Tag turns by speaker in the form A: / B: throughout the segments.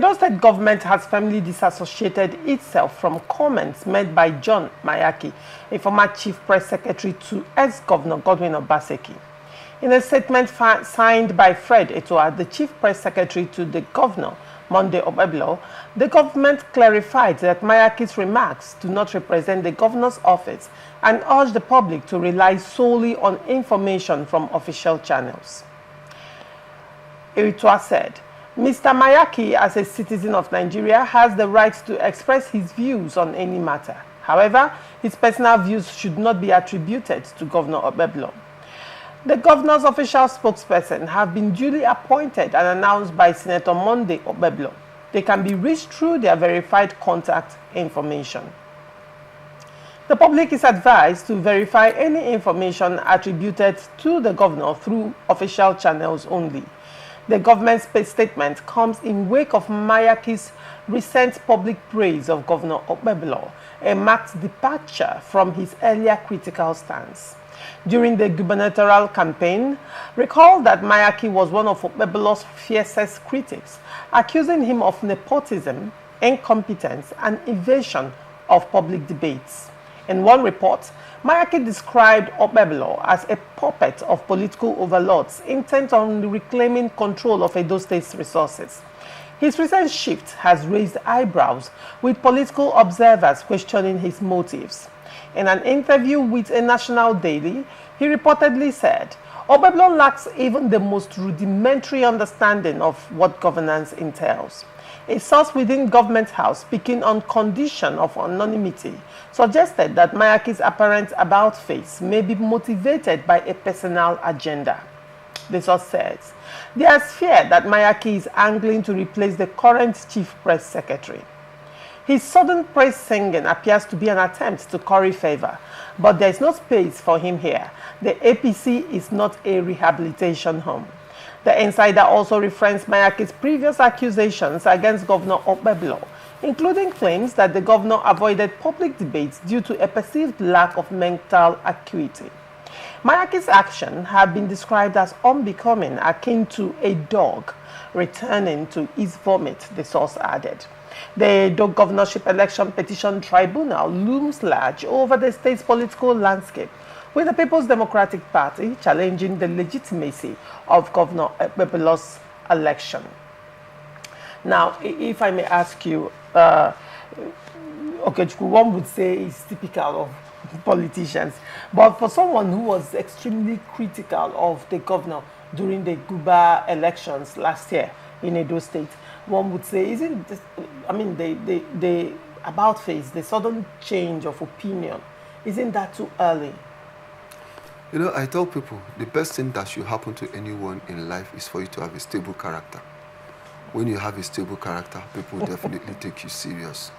A: Edo State Government has firmly disassociated itself from comments made by John Mayaki, a former Chief Press Secretary to ex-Governor Godwin Obaseki. In a statement signed by Fred Itua, the Chief Press Secretary to the Governor Monday Okpebholo, the government clarified that Mayaki's remarks do not represent the governor's office and urged the public to rely solely on information from official channels. Itua said, Mr. Mayaki, as a citizen of Nigeria, has the right to express his views on any matter. However, his personal views should not be attributed to Governor Okpebholo. The governor's official spokesperson have been duly appointed and announced by Senator Monday Okpebholo. They can be reached through their verified contact information. The public is advised to verify any information attributed to the governor through official channels only. The government's statement comes in wake of Mayaki's recent public praise of Governor Okpebholo, a marked departure from his earlier critical stance. During the gubernatorial campaign, recall that Mayaki was one of Okpebholo's fiercest critics, accusing him of nepotism, incompetence, and evasion of public debates. In one report, Mayaki described Okpebholo as a puppet of political overlords intent on reclaiming control of Edo State's resources. His recent shift has raised eyebrows, with political observers questioning his motives. In an interview with a national daily, he reportedly said, Okpebholo lacks even the most rudimentary understanding of what governance entails. A source within Government House, speaking on condition of anonymity, suggested that Mayaki's apparent about-face may be motivated by a personal agenda. The source says, there is fear that Mayaki is angling to replace the current Chief Press Secretary. His sudden praise singing appears to be an attempt to curry favor, but there is no space for him here. The APC is not a rehabilitation home. The insider also referenced Mayaki's previous accusations against Governor Okpebholo, including claims that the governor avoided public debates due to a perceived lack of mental acuity. Mayaki's actions have been described as unbecoming, akin to a dog returning to its vomit, the source added. The Edo Governorship Election Petition Tribunal looms large over the state's political landscape, with the People's Democratic Party challenging the legitimacy of Governor Okpebholo's election. Now, if I may ask you, one would say it's typical of politicians, but for someone who was extremely critical of the governor during the Guba elections last year in Edo State, one would say, isn't this, the about face, the sudden change of opinion, isn't that too early?
B: You know, I tell people the best thing that should happen to anyone in life is for you to have a stable character. When you have a stable character, people will definitely take you serious.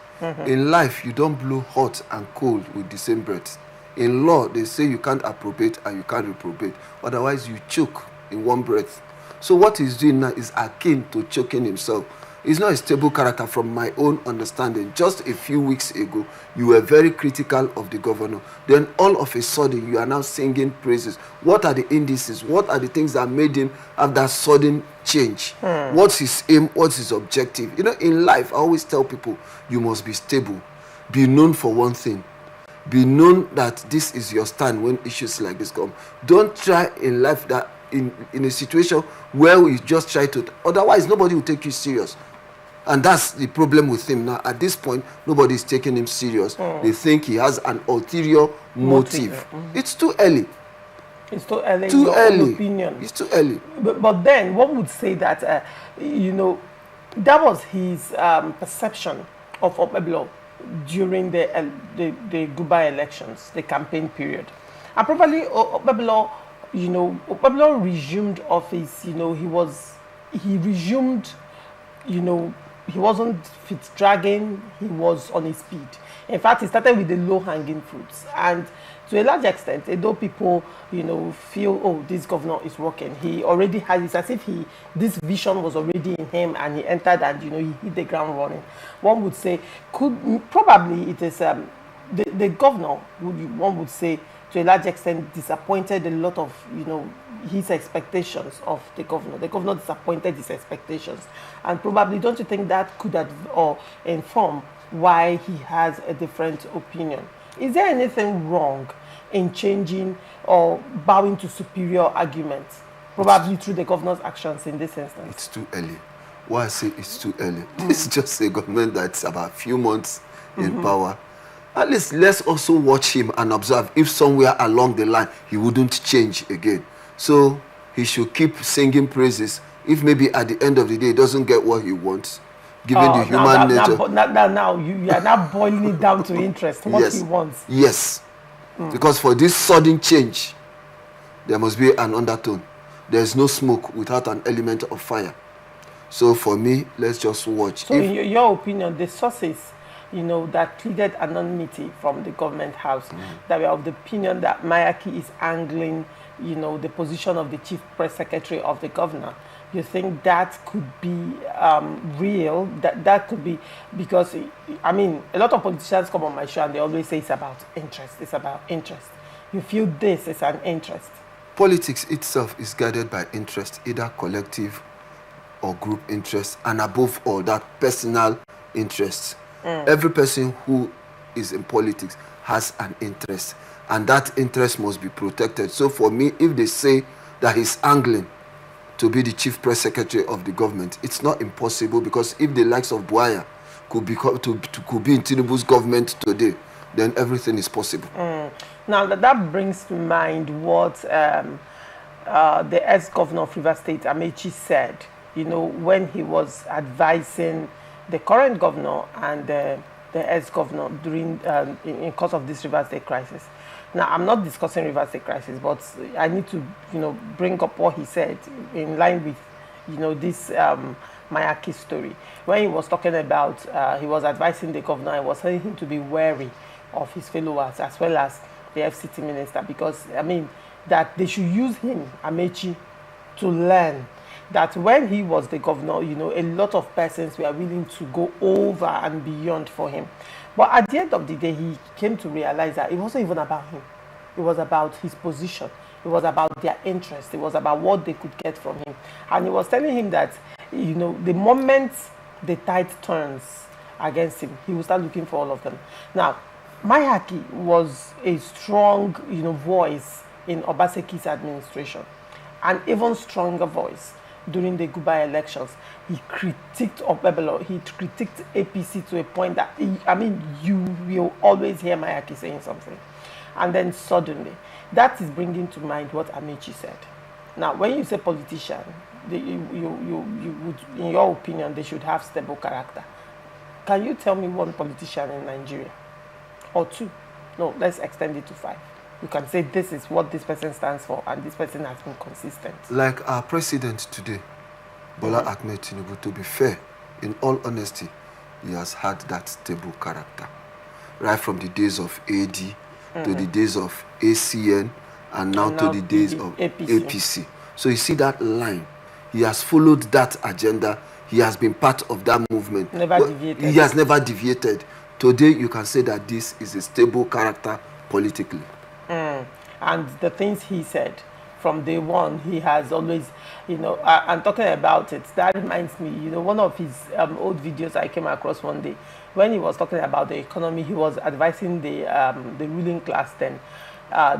B: In life, you don't blow hot and cold with the same breath. In law, they say you can't appropriate and you can't reprobate. Otherwise, you choke in one breath. So what he's doing now is akin to choking himself. He's not a stable character from my own understanding. Just a few weeks ago, you were very critical of the governor. Then all of a sudden, you are now singing praises. What are the indices? What are the things that made him have that sudden change? What's his aim? What's his objective? You know, in life, I always tell people, you must be stable. Be known for one thing. Be known that this is your stand when issues like this come. Don't try in life that in a situation where we just try to, otherwise nobody will take you serious. And that's the problem with him now. At this point, nobody is taking him serious. They think he has an ulterior motive. It's too early.
A: It's too early.
B: Too early.
A: Opinion.
B: It's too early.
A: But then one would say that, that was his perception of Okpebholo during the Guba elections, the campaign period. And probably Okpebholo, Okpebholo resumed office, he wasn't fit dragging, he was on his speed. In fact, he started with the low-hanging fruits. And to a large extent, Edo people, feel, oh, this governor is working. He already had, it's as if this vision was already in him and he entered and, he hit the ground running. One would say, probably it is, the governor, one would say, to a large extent, disappointed a lot of, his expectations of the governor. The governor disappointed his expectations. And probably, don't you think that could inform why he has a different opinion? Is there anything wrong in changing or bowing to superior arguments, probably through the governor's actions in this instance?
B: It's too early. Why I say it's too early? This is just a government that's about a few months in power. At least let's also watch him and observe if somewhere along the line he wouldn't change again. So he should keep singing praises. If maybe at the end of the day he doesn't get what he wants, given the human nature.
A: Now you are not boiling it down to interest, what he wants.
B: Yes. Because for this sudden change, there must be an undertone. There's no smoke without an element of fire. So for me, let's just watch.
A: So in your opinion, the sources, that pleaded anonymity from the government house, that were of the opinion that Mayaki is angling, the position of the chief press secretary of the governor, you think that could be real? That could be, because, a lot of politicians come on my show and they always say it's about interest. It's about interest. You feel this is an interest.
B: Politics itself is guided by interest, either collective or group interest, and above all, that personal interest. Every person who is in politics has an interest, and that interest must be protected. So for me, if they say that he's angling to be the chief press secretary of the government, it's not impossible, because if the likes of Buaya could be in Tinubu's government today, then everything is possible.
A: Now that brings to mind what the ex-governor of Rivers State, Amaechi, said, when he was advising the current governor and the ex-governor during in course of this Rivers State crisis. Now, I'm not discussing Rivers State crisis, but I need to, bring up what he said in line with, this Mayaki story. When he was talking about, he was advising the governor, and was telling him to be wary of his followers as well as the FCT minister, because, that they should use him, Amaechi, to learn that when he was the governor, a lot of persons were willing to go over and beyond for him. But at the end of the day, he came to realize that it wasn't even about him. It was about his position. It was about their interest. It was about what they could get from him. And he was telling him that, the moment the tide turns against him, he will start looking for all of them. Now, Mayaki was a strong, voice in Obaseki's administration, an even stronger voice during the Guba elections. He critiqued Okpebholo, he critiqued APC to a point that, you will always hear Mayaki saying something. And then suddenly, that is bringing to mind what Amaechi said. Now, when you say politician, you would, in your opinion, they should have stable character. Can you tell me one politician in Nigeria? Or two? No, let's extend it to 5. You can say this is what this person stands for, and this person has been consistent.
B: Like our president today, Bola Ahmed Tinubu, to be fair, in all honesty, he has had that stable character. Right from the days of AD to the days of ACN, and now to the days of APC. So you see that line. He has followed that agenda. He has been part of that movement.
A: Never deviated.
B: He has never deviated. Today, you can say that this is a stable character politically.
A: And the things he said from day one, he has always, I'm talking about it. That reminds me, one of his old videos I came across one day, when he was talking about the economy, he was advising the ruling class then.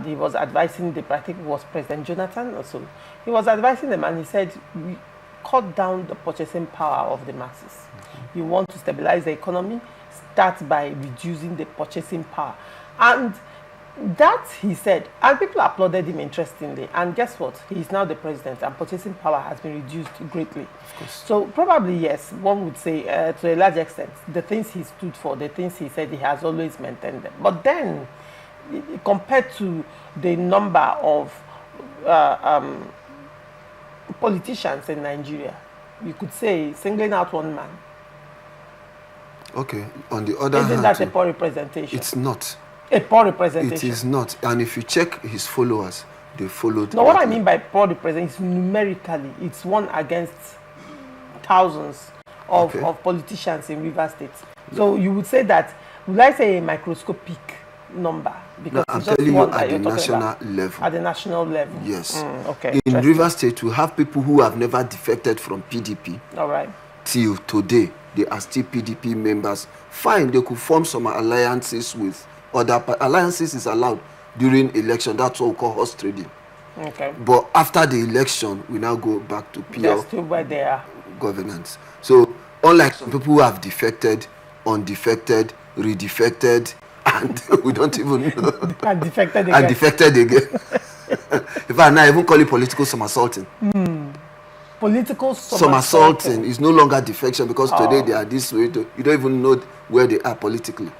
A: He was advising I think it was President Jonathan or so. He was advising them, and he said, we cut down the purchasing power of the masses. You want to stabilize the economy? Start by reducing the purchasing power. And that he said, and people applauded him interestingly. And guess what? He is now the president, and purchasing power has been reduced greatly. So probably, yes, one would say to a large extent, the things he stood for, the things he said, he has always maintained them. But then, compared to the number of politicians in Nigeria, you could say singling out one man.
B: Okay, on the other hand,
A: isn't that a poor representation?
B: It's not.
A: A poor representation.
B: It is not. And if you check his followers, they followed.
A: No, what I mean by poor representation is numerically, it's one against thousands of politicians in Rivers State. So you would say that, would I say a microscopic number? Because
B: No, I'm
A: it's just
B: telling you
A: one that
B: at the
A: you're talking
B: national
A: about.
B: level.
A: At the national level.
B: Yes.
A: Okay.
B: In Rivers State, we have people who have never defected from PDP.
A: All right.
B: Till today, they are still PDP members. Fine, they could form some alliances with other alliances is allowed during election. That's what we call horse trading.
A: Okay.
B: But after the election, we now go back to
A: They're
B: pure
A: still where they are.
B: governance. So unlike some people who have defected, undefected, redefected, and we don't even know.
A: And defected again.
B: And defected again. In fact, now I even call it political somersaulting.
A: Political
B: Somersaulting is no longer defection because today they are this way. You don't even know where they are politically.